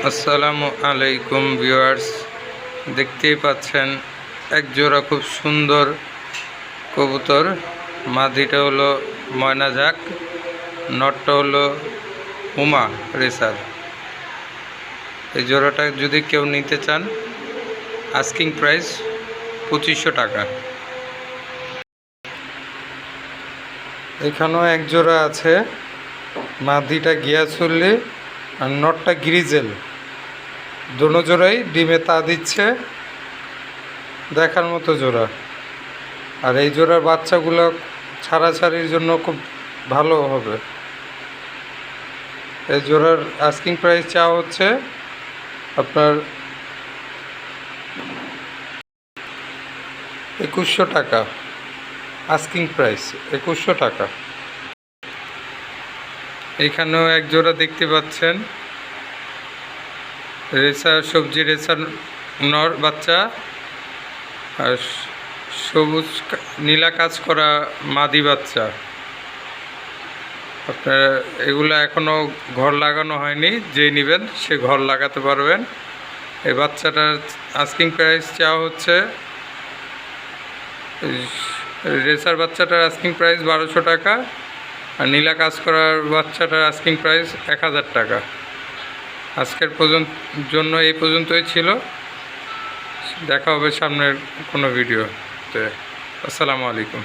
আসসালামু আলাইকুম ভিউয়ার্স, দেখতেই পাচ্ছেন এক জোড়া খুব সুন্দর কবুতর। মাদিটা হলো ময়না ঝাক, নটটা হলো হুমা রেসার। এই জোড়াটা যদি কেউ নিতে চান, আস্কিং প্রাইস 2500 টাকা। এখানেও এক জোড়া আছে, মাদিটা গিয়াসুল্লি আর নটটা গ্রিজেল। দোনো জোড়াই ডিমে তা দিচ্ছে, দেখার মতো জোড়া। আর এই জোড়ার বাচ্চাগুলো ছাড়াছাড়ির জন্য খুব ভালো হবে। এই জোড়ার আস্কিং প্রাইস চাওয়া হচ্ছে আপনার 2100 টাকা। আস্কিং প্রাইস 2100 টাকা। এখানেও এক জোড়া দেখতে পাচ্ছেন, রেসার সবজি রেসার নর বাচ্চা আর সবুজ নীলা কাজ করা মাদি বাচ্চা। আপনার এগুলো এখনও ঘর লাগানো হয়নি, যে নেবেন সে ঘর লাগাতে পারবেন। এই বাচ্চাটার আস্কিং প্রাইস চাওয়া হচ্ছে, রেসার বাচ্চাটার আস্কিং প্রাইস 1200 টাকা আর নীলা কাজ করার বাচ্চাটার আস্কিং প্রাইস 1000 টাকা। আজকের জন্য এই পর্যন্তই ছিল। দেখা হবে সামনের কোনো ভিডিওতে। আসসালামু আলাইকুম।